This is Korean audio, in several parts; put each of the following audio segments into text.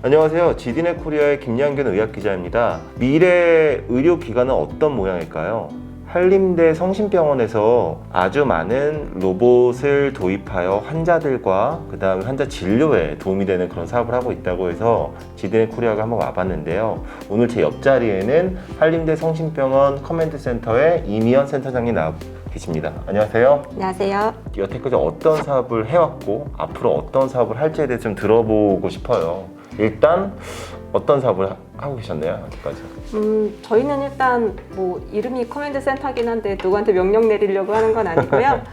안녕하세요. 지디넷 코리아의 김양균 의학기자입니다. 미래 의료기관은 어떤 모양일까요? 한림대 성심병원에서 아주 많은 로봇을 도입하여 환자들과 그 다음에 환자 진료에 도움이 되는 그런 사업을 하고 있다고 해서 지디넷 코리아가 한번 와봤는데요. 오늘 제 옆자리에는 한림대 성심병원 커맨드 센터의 이미연 센터장님 나와 계십니다. 안녕하세요. 안녕하세요. 여태까지 어떤 사업을 해왔고 앞으로 어떤 사업을 할지에 대해서 좀 들어보고 싶어요. 일단 어떤 사업을 하고 계셨나요? 아직까지? 저희는 일단 뭐 이름이 커맨드 센터긴 한데 누구한테 명령 내리려고 하는 건 아니고요.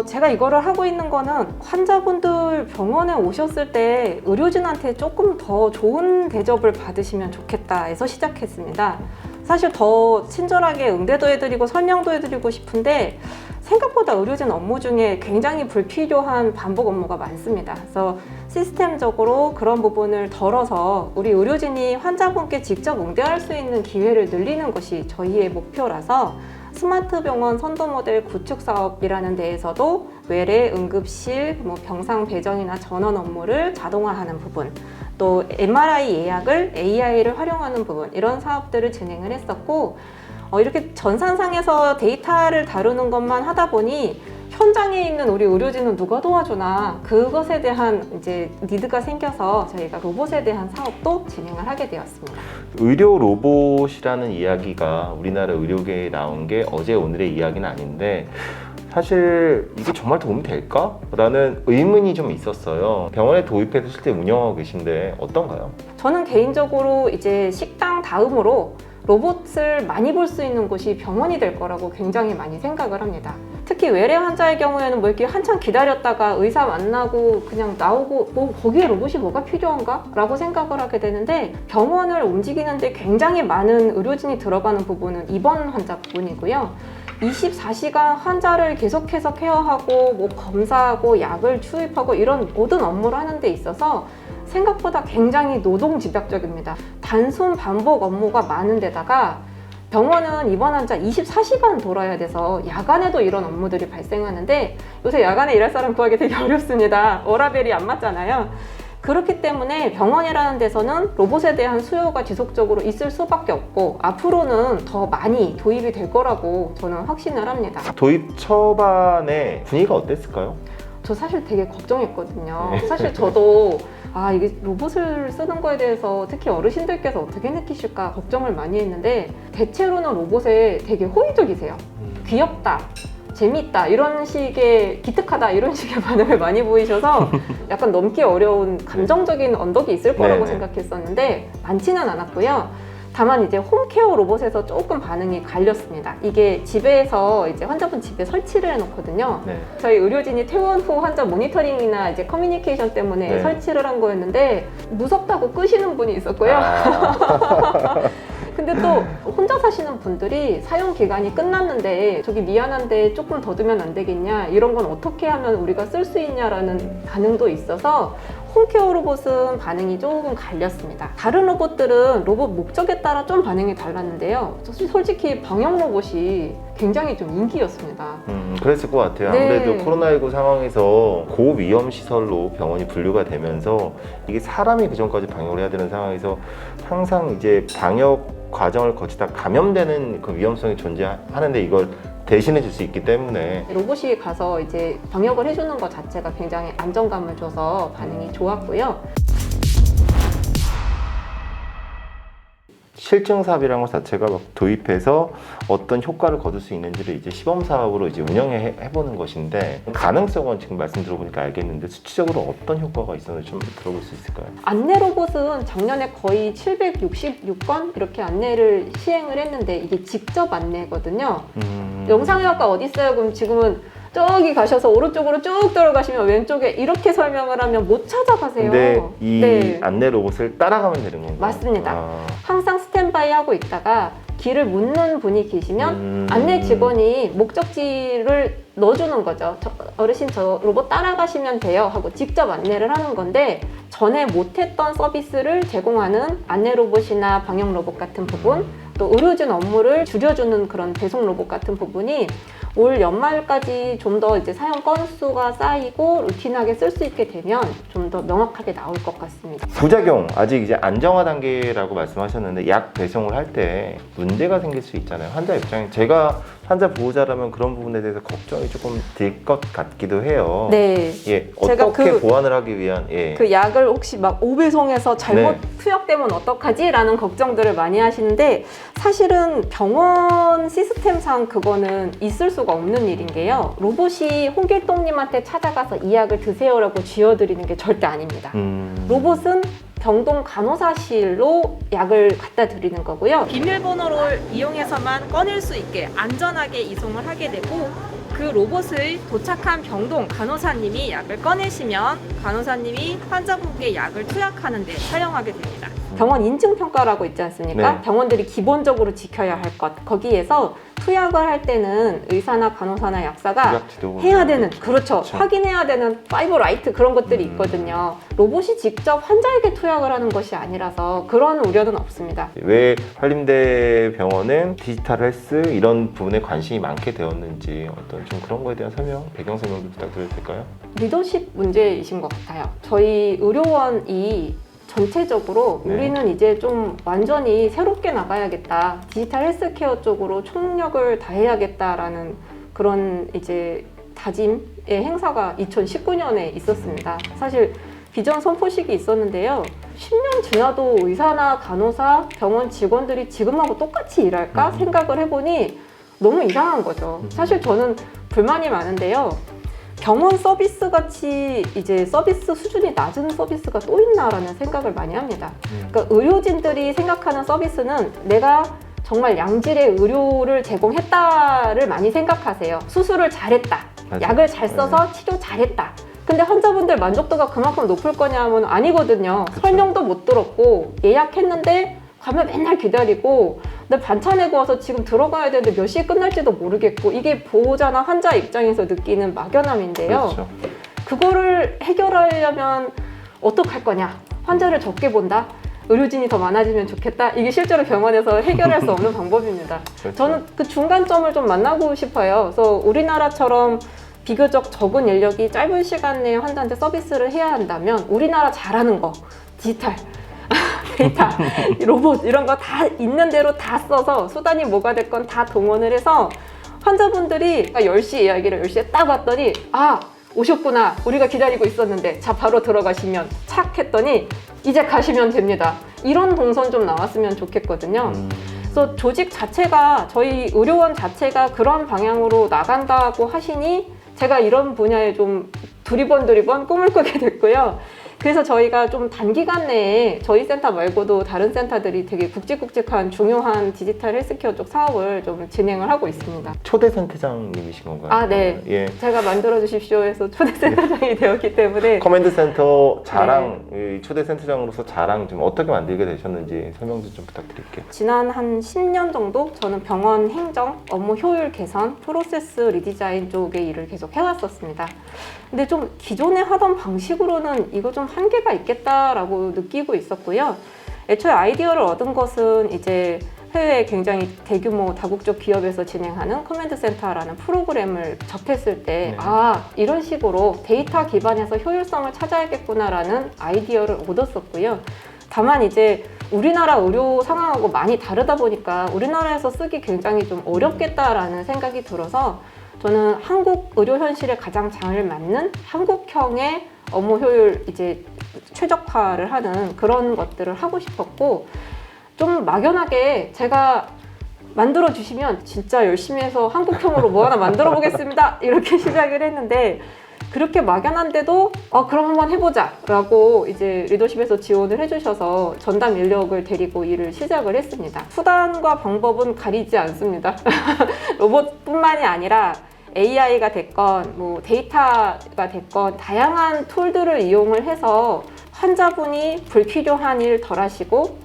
제가 이거를 하고 있는 거는 환자분들 병원에 오셨을 때 의료진한테 조금 더 좋은 대접을 받으시면 좋겠다 해서 시작했습니다. 사실 더 친절하게 응대도 해드리고 설명도 해드리고 싶은데 생각보다 의료진 업무 중에 굉장히 불필요한 반복 업무가 많습니다. 그래서 시스템적으로 그런 부분을 덜어서 우리 의료진이 환자분께 직접 응대할 수 있는 기회를 늘리는 것이 저희의 목표라서 스마트 병원 선도 모델 구축 사업이라는 데에서도 외래, 응급실, 병상 배정이나 전원 업무를 자동화하는 부분, 또 MRI 예약을 AI를 활용하는 부분, 이런 사업들을 진행을 했었고, 이렇게 전산상에서 데이터를 다루는 것만 하다 보니 현장에 있는 우리 의료진은 누가 도와주나, 그것에 대한 이제 니드가 생겨서 저희가 로봇에 대한 사업도 진행을 하게 되었습니다. 의료 로봇이라는 이야기가 우리나라 의료계에 나온 게 어제 오늘의 이야기는 아닌데 사실 이게 정말 도움이 될까? 라는 의문이 좀 있었어요. 병원에 도입해서 실제 운영하고 계신데 어떤가요? 저는 개인적으로 이제 식당 다음으로 로봇을 많이 볼 수 있는 곳이 병원이 될 거라고 굉장히 많이 생각을 합니다. 특히 외래 환자의 경우에는 뭐 이렇게 한참 기다렸다가 의사 만나고 그냥 나오고 거기에 로봇이 뭐가 필요한가? 라고 생각을 하게 되는데, 병원을 움직이는데 굉장히 많은 의료진이 들어가는 부분은 입원 환자 부분이고요. 24시간 환자를 계속해서 케어하고 검사하고 약을 투입하고 이런 모든 업무를 하는 데 있어서 생각보다 굉장히 노동 집약적입니다. 단순 반복 업무가 많은 데다가 병원은 입원 환자 24시간 돌아야 돼서 야간에도 이런 업무들이 발생하는데 요새 야간에 일할 사람 구하기 되게 어렵습니다. 워라밸이 안 맞잖아요. 그렇기 때문에 병원이라는 데서는 로봇에 대한 수요가 지속적으로 있을 수밖에 없고 앞으로는 더 많이 도입이 될 거라고 저는 확신을 합니다. 도입 초반에 분위기가 어땠을까요? 저 사실 되게 걱정했거든요. 사실 저도 이게 로봇을 쓰는 거에 대해서 특히 어르신들께서 어떻게 느끼실까 걱정을 많이 했는데 대체로는 로봇에 되게 호의적이세요. 귀엽다, 재밌다, 이런 식의 기특하다 이런 식의 반응을 많이 보이셔서 약간 넘기 어려운 감정적인 언덕이 있을 거라고 생각했었는데 많지는 않았고요. 다만 이제 홈케어 로봇에서 조금 반응이 갈렸습니다. 이게 집에서 이제 환자분 집에 설치를 해놓거든요. 저희 의료진이 퇴원 후 환자 모니터링이나 이제 커뮤니케이션 때문에 설치를 한 거였는데 무섭다고 끄시는 분이 있었고요. 근데 또 혼자 사시는 분들이 사용 기간이 끝났는데 저기 미안한데 조금 더 두면 안 되겠냐, 이런 건 어떻게 하면 우리가 쓸 수 있냐라는 반응도 있어서 홈케어 로봇은 반응이 조금 갈렸습니다. 다른 로봇들은 로봇 목적에 따라 좀 반응이 달랐는데요. 솔직히 방역 로봇이 굉장히 좀 인기였습니다. 그랬을 것 같아요. 아무래도 코로나19 상황에서 고위험 시설로 병원이 분류가 되면서 이게 사람이 그전까지 방역을 해야 되는 상황에서 항상 이제 방역 과정을 거치다 감염되는 그 위험성이 존재하는데 이걸 대신해 줄 수 있기 때문에 로봇이 가서 이제 방역을 해주는 것 자체가 굉장히 안정감을 줘서 반응이 좋았고요. 실증 사업이라는 것 자체가 도입해서 어떤 효과를 거둘 수 있는지를 이제 시범 사업으로 이제 운영해 보는 것인데 가능성은 지금 말씀 들어보니까 알겠는데 수치적으로 어떤 효과가 있었는지 좀 들어볼 수 있을까요? 안내 로봇은 작년에 거의 766건 이렇게 안내를 시행을 했는데 이게 직접 안내거든요. 영상의학과 어디 있어요? 그럼 지금은 저기 가셔서 오른쪽으로 쭉 들어가시면 왼쪽에 이렇게 설명을 하면 못 찾아가세요. 근데 이 안내 로봇을 따라가면 되는 건가요? 맞습니다. 항상 스탠바이 하고 있다가 길을 묻는 분이 계시면 안내 직원이 목적지를 넣어주는 거죠. 어르신 저 로봇 따라가시면 돼요 하고 직접 안내를 하는 건데 전에 못했던 서비스를 제공하는 안내 로봇이나 방역 로봇 같은 부분, 또 의료진 업무를 줄여주는 그런 배송 로봇 같은 부분이 올 연말까지 좀 더 이제 사용 건수가 쌓이고 루틴하게 쓸 수 있게 되면 좀 더 명확하게 나올 것 같습니다. 부작용 아직 이제 안정화 단계라고 말씀하셨는데 약 배송을 할 때 문제가 생길 수 있잖아요. 환자 입장에 제가 환자 보호자라면 그런 부분에 대해서 걱정이 조금 들 것 같기도 해요. 네. 예, 제가 어떻게 보완을 하기 위한 예. 그 약을 혹시 막 오배송해서 잘못 네. 투약되면 어떡하지? 라는 걱정들을 많이 하시는데 사실은 병원 시스템상 그거는 있을 수가 없는 일인 게요. 로봇이 홍길동님한테 찾아가서 이 약을 드세요라고 쥐어드리는 게 절대 아닙니다. 로봇은 병동 간호사실로 약을 갖다 드리는 거고요. 비밀번호를 이용해서만 꺼낼 수 있게 안전하게 이송을 하게 되고 그 로봇을 도착한 병동 간호사님이 약을 꺼내시면 간호사님이 환자분께 약을 투약하는 데 사용하게 됩니다. 병원 인증평가라고 있지 않습니까? 네. 병원들이 기본적으로 지켜야 할 것. 거기에서 투약을 할 때는 의사나 간호사나 약사가 의학 지도가 해야 되는, 그렇죠. 그렇죠. 확인해야 되는 파이브 라이트 그런 것들이 있거든요. 로봇이 직접 환자에게 투약을 하는 것이 아니라서 그런 우려는 없습니다. 왜 한림대 병원은 디지털 헬스 이런 부분에 관심이 많게 되었는지 어떤 좀 그런 거에 대한 설명, 배경 설명도 부탁드려도 될까요? 리더십 문제이신 것 같아요. 저희 의료원이 전체적으로 네. 우리는 이제 좀 완전히 새롭게 나가야겠다. 디지털 헬스케어 쪽으로 총력을 다해야겠다라는 그런 이제 다짐의 행사가 2019년에 있었습니다. 사실 비전 선포식이 있었는데요. 10년 지나도 의사나 간호사, 병원 직원들이 지금하고 똑같이 일할까 생각을 해보니 너무 이상한 거죠. 사실 저는 불만이 많은데요. 병원 서비스 같이 이제 서비스 수준이 낮은 서비스가 또 있나라는 생각을 많이 합니다. 그러니까 의료진들이 생각하는 서비스는 내가 정말 양질의 의료를 제공했다를 많이 생각하세요. 수술을 잘했다. 맞아요. 약을 잘 써서 치료 잘했다. 근데 환자분들 만족도가 그만큼 높을 거냐 하면 아니거든요. 그쵸. 설명도 못 들었고 예약했는데 가면 맨날 기다리고 근데 반찬 구워서 지금 들어가야 되는데 몇 시에 끝날지도 모르겠고 이게 보호자나 환자 입장에서 느끼는 막연함인데요. 그렇죠. 그거를 해결하려면 어떡할 거냐? 환자를 적게 본다? 의료진이 더 많아지면 좋겠다? 이게 실제로 병원에서 해결할 수 없는 방법입니다. 그렇죠. 저는 그 중간점을 좀 만나고 싶어요. 그래서 우리나라처럼 비교적 적은 인력이 짧은 시간 내에 환자한테 서비스를 해야 한다면 우리나라 잘하는 거, 디지털, 데이터, 로봇 이런 거 다 있는 대로 다 써서 수단이 뭐가 됐건 다 동원을 해서 환자분들이 10시 이야기를 10시에 딱 왔더니 아 오셨구나 우리가 기다리고 있었는데 자 바로 들어가시면 착 했더니 이제 가시면 됩니다. 이런 동선 좀 나왔으면 좋겠거든요. 그래서 조직 자체가 저희 의료원 자체가 그런 방향으로 나간다고 하시니 제가 이런 분야에 좀 두리번 꿈을 꾸게 됐고요. 그래서 저희가 좀 단기간 내에 저희 센터 말고도 다른 센터들이 되게 굵직굵직한 중요한 디지털 헬스케어 쪽 사업을 좀 진행을 하고 있습니다. 초대 센터장님이신 건가요? 아, 네. 예. 제가 만들어주십시오 해서 초대 센터장이 되었기 때문에 커맨드 센터 자랑, 이 초대 센터장으로서 자랑 좀 어떻게 만들게 되셨는지 설명 좀 부탁드릴게요. 지난 한 10년 정도 저는 병원 행정, 업무 효율 개선, 프로세스 리디자인 쪽의 일을 계속 해왔었습니다. 근데 좀 기존에 하던 방식으로는 이거 좀 한계가 있겠다라고 느끼고 있었고요. 애초에 아이디어를 얻은 것은 이제 해외에 굉장히 대규모 다국적 기업에서 진행하는 커맨드 센터라는 프로그램을 접했을 때 아, 이런 식으로 데이터 기반에서 효율성을 찾아야겠구나라는 아이디어를 얻었었고요. 다만 이제 우리나라 의료 상황하고 많이 다르다 보니까 우리나라에서 쓰기 굉장히 좀 어렵겠다라는 생각이 들어서 저는 한국 의료 현실에 가장 잘 맞는 한국형의 업무 효율 이제 최적화를 하는 그런 것들을 하고 싶었고 좀 막연하게 제가 만들어 주시면 진짜 열심히 해서 한국형으로 뭐 하나 만들어 보겠습니다 이렇게 시작을 했는데 그렇게 막연한데도 그럼 한번 해보자 라고 이제 리더십에서 지원을 해주셔서 전담 인력을 데리고 일을 시작을 했습니다. 수단과 방법은 가리지 않습니다. 로봇뿐만이 아니라 AI가 됐건 뭐 데이터가 됐건 다양한 툴들을 이용을 해서 환자분이 불필요한 일 덜 하시고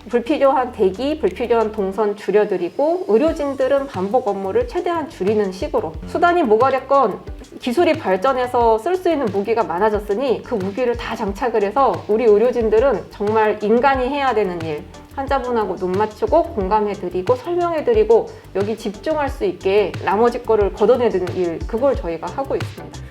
불필요한 대기, 불필요한 동선 줄여드리고 의료진들은 반복 업무를 최대한 줄이는 식으로 수단이 뭐가 됐건 기술이 발전해서 쓸 수 있는 무기가 많아졌으니 그 무기를 다 장착을 해서 우리 의료진들은 정말 인간이 해야 되는 일 환자분하고 눈 맞추고 공감해드리고 설명해드리고 여기 집중할 수 있게 나머지 거를 걷어내는 일, 그걸 저희가 하고 있습니다.